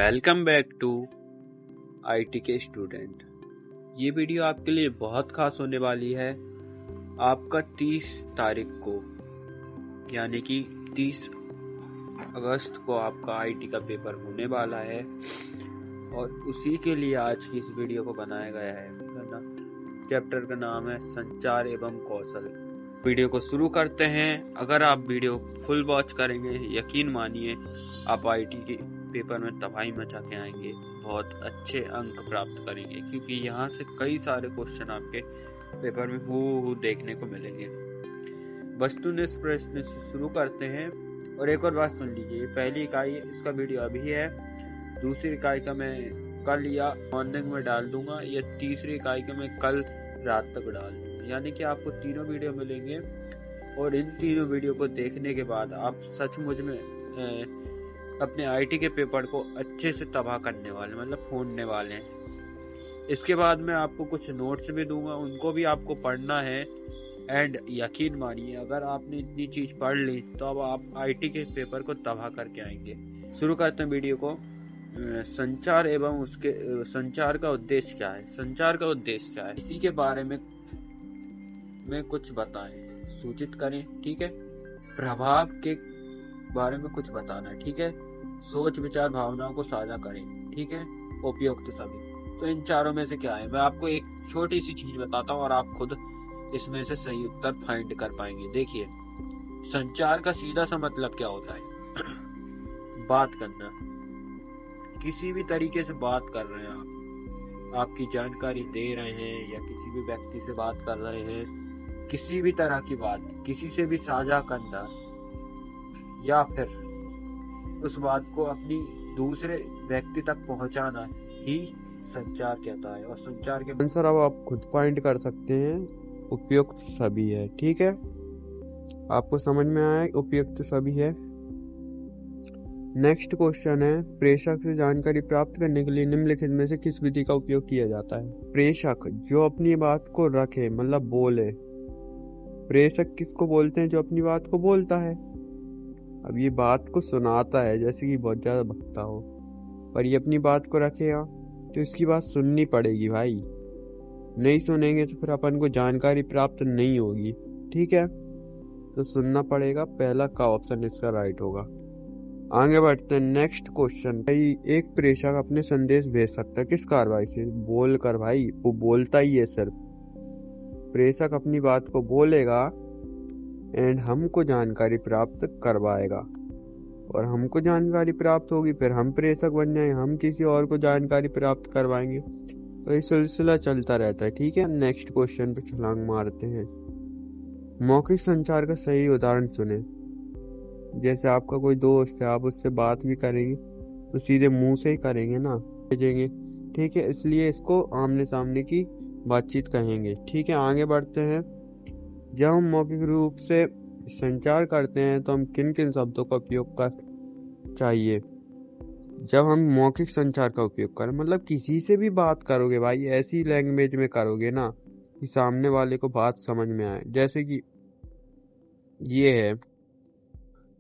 Welcome back to IT के student. ये video आपके लिए बहुत खास होने वाली है। आपका 30 तारीख को यानी कि 30 अगस्त को आपका आईटी का पेपर होने वाला है और उसी के लिए आज की इस वीडियो को बनाया गया है। चैप्टर का नाम है संचार एवं कौशल। वीडियो को शुरू करते हैं। अगर आप वीडियो फुल वॉच करेंगे, यकीन मानिए आप आईटी के पेपर में तबाही मचा के आएंगे, बहुत अच्छे अंक प्राप्त करेंगे, क्योंकि यहाँ से कई सारे क्वेश्चन आपके पेपर में हूबहू देखने को मिलेंगे। वस्तुनिष्ठ प्रश्न से शुरू करते हैं। और एक और बात सुन लीजिए, पहली इकाई इसका वीडियो अभी है, दूसरी इकाई का मैं कल या मॉर्निंग में डाल दूंगा, या तीसरी इकाई का मैं कल रात तक डाल दूंगा। यानी कि आपको तीनों वीडियो मिलेंगे और इन तीनों वीडियो को देखने के बाद आप सचमुच में अपने आईटी के पेपर को अच्छे से तबाह करने वाले, मतलब फोड़ने वाले हैं। इसके बाद मैं आपको कुछ नोट्स भी दूंगा, उनको भी आपको पढ़ना है। एंड यकीन मानिए अगर आपने इतनी चीज पढ़ ली तो अब आप आईटी के पेपर को तबाह करके आएंगे। शुरू करते हैं वीडियो को। संचार एवं उसके संचार का उद्देश्य क्या है। संचार का उद्देश्य क्या है, इसी के बारे में कुछ बताएं, सूचित करें, ठीक है। प्रभाव के बारे में कुछ बताना है, ठीक है। सोच विचार भावनाओं को साझा करें, ठीक है। उपयुक्त सभी। तो इन चारों में से क्या है, मैं आपको एक छोटी सी चीज बताता हूँ और आप खुद इसमें से सही उत्तर फाइंड कर पाएंगे। देखिए, संचार का सीधा सा मतलब क्या होता है बात करना। किसी भी तरीके से बात कर रहे हैं आप, आपकी जानकारी दे रहे हैं या किसी भी व्यक्ति से बात कर रहे हैं, किसी भी तरह की बात किसी से भी साझा करना या फिर उस बात को अपनी दूसरे व्यक्ति तक पहुंचाना ही संचार कहता है। और संचार के आंसर अब आप खुद फाइंड कर सकते हैं। उपयुक्त सभी है, ठीक है। आपको समझ में आया उपयुक्त सभी है। नेक्स्ट क्वेश्चन है, प्रेषक से जानकारी प्राप्त करने के लिए निम्नलिखित में से किस विधि का उपयोग किया जाता है। प्रेषक जो अपनी बात को रखे, मतलब बोले। प्रेषक किसको बोलते हैं, जो अपनी बात को बोलता है। अब ये बात को सुनाता है, जैसे कि बहुत ज्यादा बकता हो, पर ये अपनी बात को रखेगा तो इसकी बात सुननी पड़ेगी भाई। नहीं सुनेंगे तो फिर अपन को जानकारी प्राप्त नहीं होगी, ठीक है। तो सुनना पड़ेगा, पहला का ऑप्शन इसका राइट होगा। आगे बढ़ते हैं। नेक्स्ट क्वेश्चन, भाई एक प्रेषक अपने संदेश भेज सकता है किस कार्रवाई से। बोल कर भाई, वो बोलता ही है सिर्फ। प्रेषक अपनी बात को बोलेगा एंड हमको जानकारी प्राप्त करवाएगा, और हमको जानकारी प्राप्त होगी फिर हम प्रेषक बन जाएंगे, हम किसी और को जानकारी प्राप्त करवाएंगे। तो ये सिलसिला चलता रहता है, ठीक है। नेक्स्ट क्वेश्चन पे छलांग मारते हैं। मौखिक संचार का सही उदाहरण चुने। जैसे आपका कोई दोस्त है, आप उससे बात भी करेंगे तो सीधे मुंह से ही करेंगे ना, भेजेंगे, ठीक है। इसलिए इसको आमने सामने की बातचीत कहेंगे, ठीक है। आगे बढ़ते हैं। जब हम मौखिक रूप से संचार करते हैं तो हम किन किन शब्दों का उपयोग कर चाहिए। जब हम मौखिक संचार का उपयोग करें, मतलब किसी से भी बात करोगे भाई, ऐसी लैंग्वेज में करोगे ना कि सामने वाले को बात समझ में आए। जैसे कि ये है,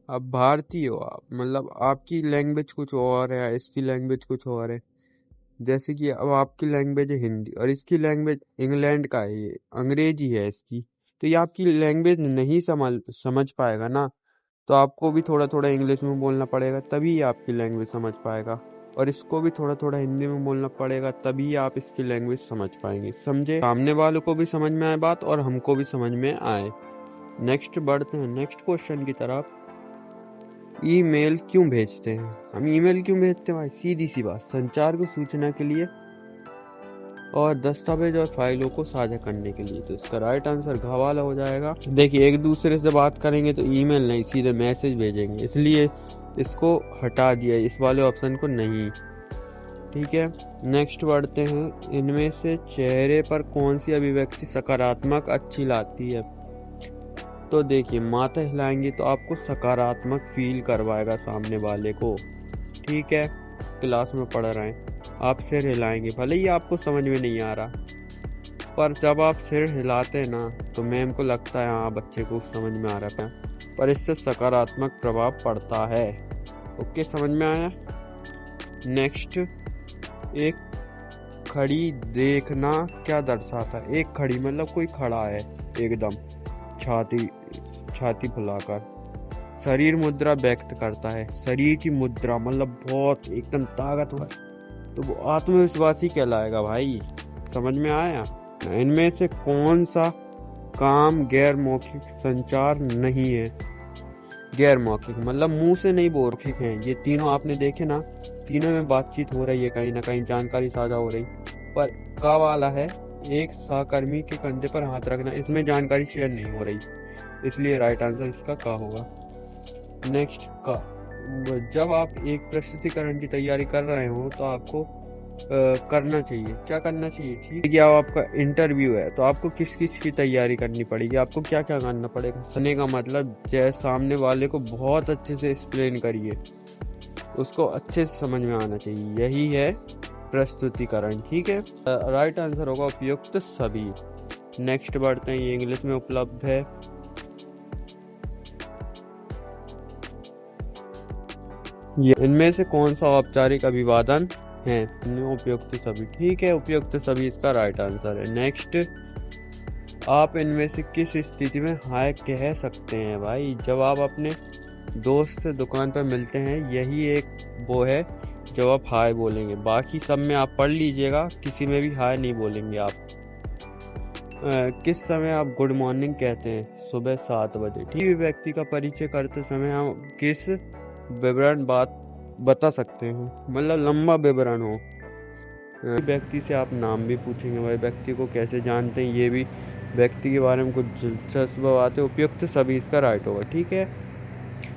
अब भारतीय हो आप, मतलब आपकी लैंग्वेज कुछ और है, इसकी लैंग्वेज कुछ और है। जैसे कि अब आपकी लैंग्वेज है हिंदी और इसकी लैंग्वेज इंग्लैंड का है, ये अंग्रेजी है इसकी, तो ये आपकी लैंग्वेज नहीं समझ पाएगा ना। तो आपको भी थोड़ा थोड़ा इंग्लिश में बोलना पड़ेगा, तभी आपकी लैंग्वेज समझ पाएगा। और इसको भी थोड़ा थोड़ा हिंदी में बोलना पड़ेगा, तभी आप इसकी लैंग्वेज समझ पाएंगे। समझे, सामने वालों को भी समझ में आए बात और हमको भी समझ में आए। नेक्स्ट बढ़ते हैं नेक्स्ट क्वेश्चन की तरफ। ईमेल क्यों भेजते हैं हम। ईमेल क्यों भेजते हैं भाई, सीधी सी बात, संचार को सूचना के लिए और दस्तावेज और फाइलों को साझा करने के लिए। तो इसका राइट आंसर घ वाला हो जाएगा। देखिए, एक दूसरे से बात करेंगे तो ईमेल नहीं, सीधे मैसेज भेजेंगे, इसलिए इसको हटा दिया, इस वाले ऑप्शन को नहीं, ठीक है। नेक्स्ट बढ़ते हैं। इनमें से चेहरे पर कौन सी अभिव्यक्ति सकारात्मक अच्छी लाती है। तो देखिए, माथा हिलाएंगे तो आपको सकारात्मक फील करवाएगा सामने वाले को, ठीक है। क्लास में पढ़ रहे हैं, आप सिर हिलाएंगे, भले ही आपको समझ में नहीं आ रहा, पर जब आप सिर हिलाते हैं ना तो मैम को लगता है हाँ बच्चे को समझ में आ रहा है, पर इससे सकारात्मक प्रभाव पड़ता है। ओके, समझ में आया। नेक्स्ट, एक खड़ी देखना क्या दर्शाता है? एक खड़ी मतलब कोई खड़ा है एकदम छाती छाती फुलाकर। शरीर मुद्रा व्यक्त करता है। शरीर की मुद्रा मतलब बहुत एकदम ताकतवर, तो वो आत्मविश्वासी कहलाएगा भाई। समझ में आया? इनमें से कौन सा काम गैर मौखिक संचार नहीं है? गैर मौखिक मतलब मुंह से नहीं बोल मौखिक हैं ये तीनों। आपने देखे ना, तीनों में बातचीत हो रही है, कहीं ना कहीं जानकारी साझा हो रही, पर का वाला है एक सहकर्मी के कंधे पर हाथ रखना, इसमें जानकारी शेयर नहीं हो रही, इसलिए राइट आंसर इसका का होगा। नेक्स्ट का, जब आप एक प्रस्तुतिकरण की तैयारी कर रहे हो तो आपको करना चाहिए, क्या करना चाहिए? ठीक है, आपका इंटरव्यू है तो आपको किस किस की तैयारी करनी पड़ेगी, आपको क्या क्या करना पड़ेगा? सुनने का मतलब जैसे सामने वाले को बहुत अच्छे से एक्सप्लेन करिए, उसको अच्छे से समझ में आना चाहिए, यही है प्रस्तुतिकरण। ठीक है, राइट आंसर होगा उपयुक्त सभी। नेक्स्ट बढ़ते हैं, ये इंग्लिश में उपलब्ध है। ये इनमें से कौन सा औपचारिक अभिवादन है? उपयुक्त सभी। ठीक है, उपयुक्त सभी इसका राइट आंसर है। नेक्स्ट, आप इनमें से किस स्थिति में हाय कह सकते हैं? भाई जब आप अपने दोस्त से दुकान पर मिलते हैं, यही एक वो है जब आप हाय बोलेंगे। बाकी सब में आप पढ़ लीजिएगा, किसी में भी हाय नहीं बोलेंगे आप। किस समय आप गुड मॉर्निंग कहते हैं? सुबह 7 बजे। ठीक है, व्यक्ति का परिचय करते समय हम किस विवरण बात बता सकते हैं? मतलब लंबा विवरण हो। व्यक्ति से आप नाम भी पूछेंगे, भाई व्यक्ति को कैसे जानते हैं, ये भी व्यक्ति के बारे में कुछ दिलचस्प बातें। उपयुक्त सभी इसका राइट होगा। ठीक है,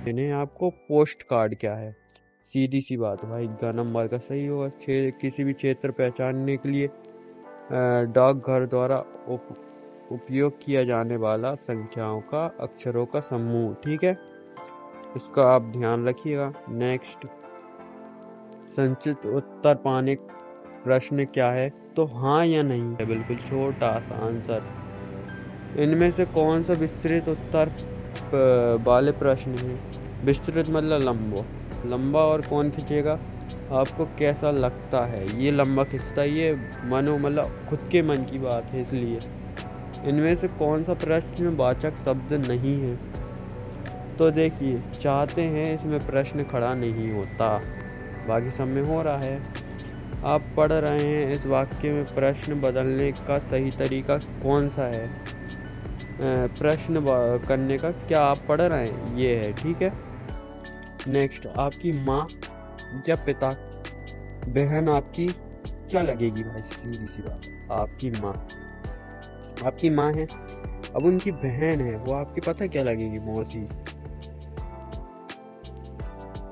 इन्हें आपको पोस्ट कार्ड क्या है? सीधी सी बात भाई, ग नंबर का सही होगा। किसी भी क्षेत्र पहचानने के लिए डाकघर द्वारा उपयोग किया जाने वाला संख्याओं का अक्षरों का समूह। ठीक है, इसका आप ध्यान रखिएगा। नेक्स्ट, संचित उत्तर पाने प्रश्न क्या है? तो हाँ या नहीं है, बिल्कुल छोटा सा आंसर। इनमें से कौन सा विस्तृत उत्तर वाले प्रश्न है? विस्तृत मतलब लंबा और कौन खींचेगा? आपको कैसा लगता है? ये लंबा खिंचता है, ये मनो मतलब खुद के मन की बात है, इसलिए। इनमें से कौन सा प्रश्न वाचक शब्द नहीं है? तो देखिए, चाहते हैं इसमें प्रश्न खड़ा नहीं होता, बाकी सब में हो रहा है। आप पढ़ रहे हैं, इस वाक्य में प्रश्न बदलने का सही तरीका कौन सा है? प्रश्न करने का क्या आप पढ़ रहे हैं, ये है। ठीक है, नेक्स्ट, आपकी माँ या पिता बहन आपकी क्या लगेगी? भाई सीधी सी बात, आपकी माँ है, अब उनकी बहन है, वो आपकी पता क्या लगेगी? मौसी।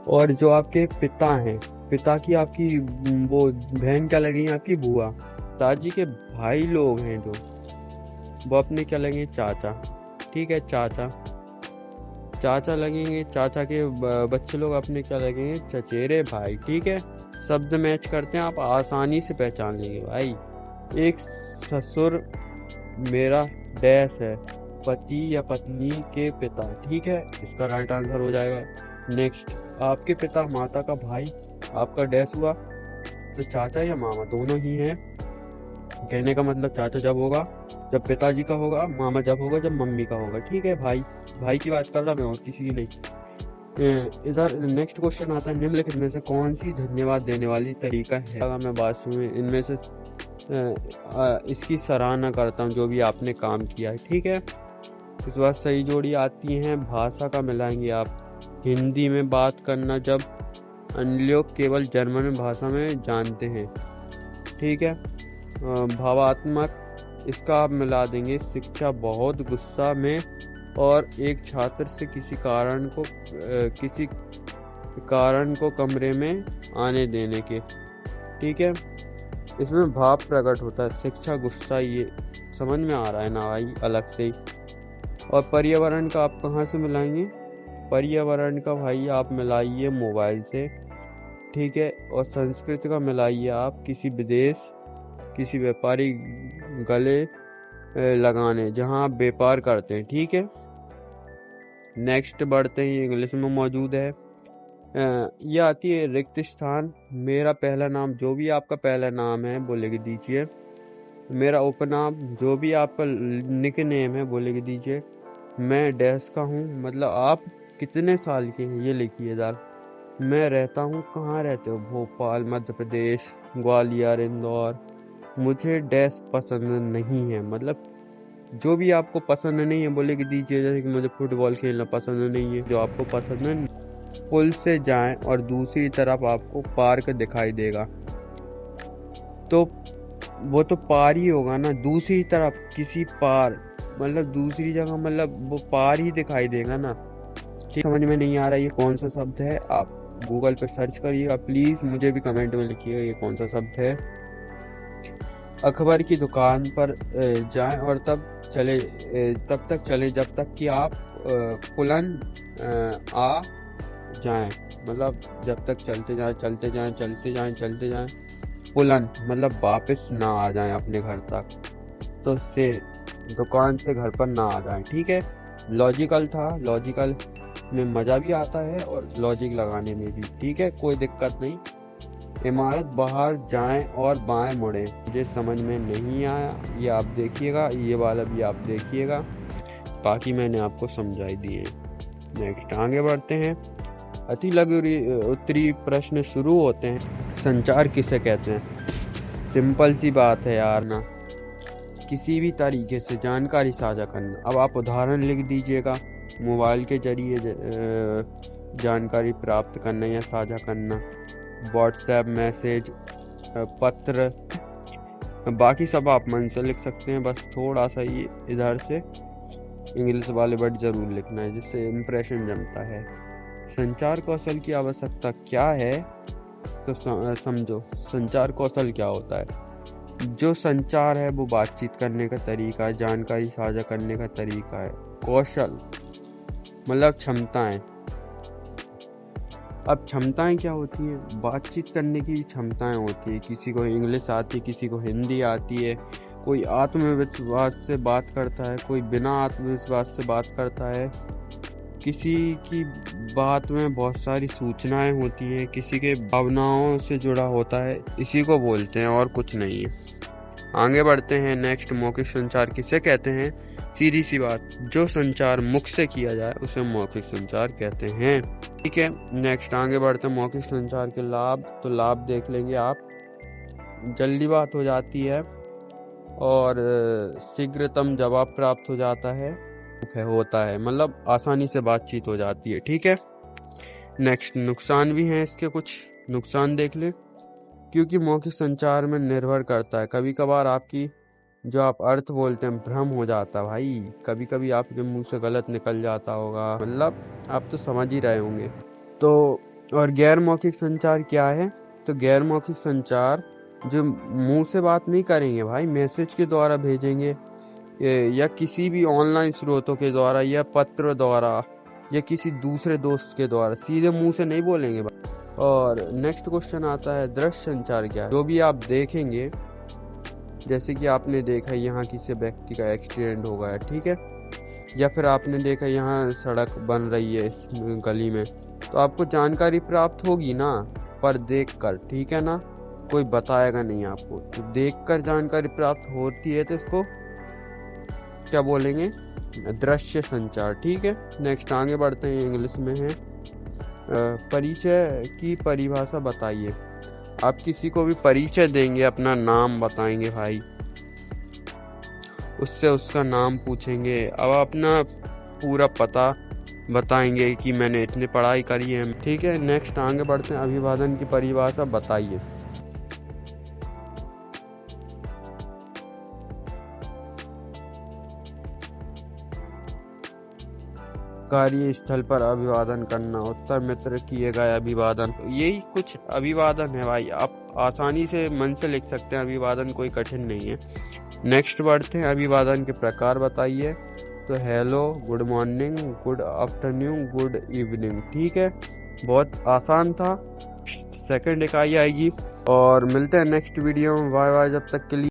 और जो आपके पिता हैं, पिता की आपकी वो बहन क्या लगेगी? आपकी बुआ। पिताजी के भाई लोग हैं जो, वो अपने क्या लगेंगे? चाचा। ठीक है, चाचा लगेंगे। चाचा के बच्चे लोग अपने क्या लगेंगे? चचेरे भाई। ठीक है, शब्द मैच करते हैं, आप आसानी से पहचान लेंगे भाई। एक ससुर मेरा डैश है, पति या पत्नी के पिता। ठीक है, इसका राइट आंसर हो जाएगा। नेक्स्ट, आपके पिता माता का भाई आपका डैश हुआ, तो चाचा या मामा दोनों ही हैं। कहने का मतलब चाचा जब होगा जब पिताजी का होगा, मामा जब होगा जब मम्मी का होगा। ठीक है, भाई की बात कर रहा मैं, और किसी की नहीं। इधर नेक्स्ट क्वेश्चन आता है, निम्नलिखित में से कौन सी धन्यवाद देने वाली तरीका है? अगर मैं बात सुनूं, इनमें से इसकी सराहना करता हूँ जो भी आपने काम किया है। ठीक है, इस बार सही जोड़ी आती है। भाषा का मिलाएंगे आप। हिंदी में बात करना जब अन्य लोग केवल जर्मन भाषा में जानते हैं। ठीक है, भावात्मक, इसका आप मिला देंगे शिक्षा बहुत गुस्सा में और एक छात्र से किसी कारण को कमरे में आने देने के। ठीक है, इसमें भाव प्रकट होता है, शिक्षा गुस्सा, ये समझ में आ रहा है ना भाई, अलग से ही। और पर्यावरण का आप कहाँ से मिलाएंगे? पर्यावरण का भाई आप मिलाइए मोबाइल से। ठीक है, और संस्कृत का मिलाइए आप किसी व्यापारी गले लगाने जहां आप व्यापार करते हैं। ठीक है, नेक्स्ट बढ़ते हैं, इंग्लिश में मौजूद है। ये आती है रिक्त स्थान। मेरा पहला नाम, जो भी आपका पहला नाम है वो लिख दीजिए। मेरा उपनाम, जो भी आपका निक नेम है वो लिख दीजिए। मैं डैश का हूँ, मतलब आप कितने साल के हैं ये लिखिए यार। मैं रहता हूँ, कहाँ रहते हो? भोपाल, मध्य प्रदेश, ग्वालियर, इंदौर। मुझे डैश पसंद नहीं है, मतलब जो भी आपको पसंद नहीं है वो लिख दीजिए। जैसे कि मुझे फुटबॉल खेलना पसंद नहीं है, जो आपको पसंद है। पुल से जाएं और दूसरी तरफ आपको पार्क दिखाई देगा, तो वो तो पार ही होगा ना। दूसरी तरफ किसी पार, मतलब दूसरी जगह, मतलब वो पार ही दिखाई देगा ना। ठीक, समझ में नहीं आ रहा ये कौन सा शब्द है? आप गूगल पे सर्च करिएगा, प्लीज मुझे भी कमेंट में लिखिएगा ये कौन सा शब्द है। अखबार की दुकान पर जाएं और तब तक चले जब तक कि आप पुलन आ जाएं, मतलब जब तक चलते जाएं, पुलन मतलब वापस ना आ जाएं अपने घर तक, तो से दुकान से घर पर ना आ जाएं। ठीक है, लॉजिकल था, लॉजिकल में मज़ा भी आता है और लॉजिक लगाने में भी। ठीक है, कोई दिक्कत नहीं। इमारत बाहर जाएं और बाएं मुड़ें, मुझे समझ में नहीं आया, ये आप देखिएगा, ये वाला भी आप देखिएगा, बाकी मैंने आपको समझाई दिए। नेक्स्ट आगे बढ़ते हैं। अति लघु उत्तरी प्रश्न शुरू होते हैं। संचार किसे कहते हैं? सिंपल सी बात है यार ना, किसी भी तरीके से जानकारी साझा करना। अब आप उदाहरण लिख दीजिएगा। मोबाइल के जरिए जानकारी प्राप्त करना या साझा करना, व्हाट्सएप मैसेज, पत्र, बाकी सब आप मन से लिख सकते हैं। बस थोड़ा सा ये इधर से इंग्लिश वाले वर्ड जरूर लिखना है, जिससे इम्प्रेशन जमता है। संचार कौशल की आवश्यकता क्या है? तो समझो संचार कौशल क्या होता है। जो संचार है वो बातचीत करने का तरीका है, जानकारी साझा करने का तरीका है। कौशल मतलब क्षमताएं। अब क्षमताएं क्या होती है? बातचीत करने की क्षमताएं होती है। किसी को इंग्लिश आती है, किसी को हिंदी आती है, कोई आत्मविश्वास से बात करता है, कोई बिना आत्मविश्वास से बात करता है, किसी की बात में बहुत सारी सूचनाएं होती हैं, किसी के भावनाओं से जुड़ा होता है, इसी को बोलते हैं और कुछ नहीं है। आगे बढ़ते हैं। नेक्स्ट, मौखिक संचार किसे कहते हैं? सीधी सी बात, जो संचार मुख से किया जाए उसे मौखिक संचार कहते हैं। ठीक है, नेक्स्ट आगे बढ़ते हैं। मौखिक संचार के लाभ, तो लाभ देख लेंगे आप। जल्दी बात हो जाती है और शीघ्रतम जवाब प्राप्त हो जाता है, होता है, मतलब आसानी से बातचीत हो जाती है। ठीक है, नेक्स्ट नुकसान भी हैं इसके, कुछ नुकसान देख ले। क्योंकि मौखिक संचार में निर्भर करता है, कभी कभार आपकी जो आप अर्थ बोलते हैं भ्रम हो जाता है भाई, कभी कभी आपके मुंह से गलत निकल जाता होगा, मतलब आप तो समझ ही रहे होंगे। तो और गैर मौखिक संचार क्या है? तो गैर मौखिक संचार जो मुंह से बात नहीं करेंगे भाई, मैसेज के द्वारा भेजेंगे या किसी भी ऑनलाइन स्रोतों के द्वारा या पत्र द्वारा या किसी दूसरे दोस्त के द्वारा, सीधे मुंह से नहीं बोलेंगे भाई। और नेक्स्ट क्वेश्चन आता है, दृश्य संचार क्या है? जो भी आप देखेंगे, जैसे कि आपने देखा यहाँ किसी व्यक्ति का एक्सीडेंट हो गया, ठीक है, या फिर आपने देखा यहाँ सड़क बन रही है इस गली में, तो आपको जानकारी प्राप्त होगी ना, पर देखकर। ठीक है ना, कोई बताएगा नहीं आपको, तो देखकर जानकारी प्राप्त होती है, तो इसको क्या बोलेंगे? दृश्य संचार। ठीक है, नेक्स्ट आगे बढ़ते हैं। इंग्लिश में है परिचय की परिभाषा बताइए। आप किसी को भी परिचय देंगे, अपना नाम बताएंगे भाई, उससे उसका नाम पूछेंगे, अब अपना पूरा पता बताएंगे कि मैंने इतनी पढ़ाई करी है। ठीक है, नेक्स्ट आगे बढ़ते हैं। अभिवादन की परिभाषा बताइए। कार्यस्थल पर अभिवादन करना, उत्तर मित्र किए गए अभिवादन, यही कुछ अभिवादन है भाई। आप आसानी से मन से लिख सकते हैं, अभिवादन कोई कठिन नहीं है। नेक्स्ट बढ़ते हैं। अभिवादन के प्रकार बताइए। तो hello, good morning, good afternoon, good evening. ठीक है, बहुत आसान था। सेकंड इकाई आएगी और मिलते हैं नेक्स्ट वीडियो में। बाय बाय, जब तक के लिए।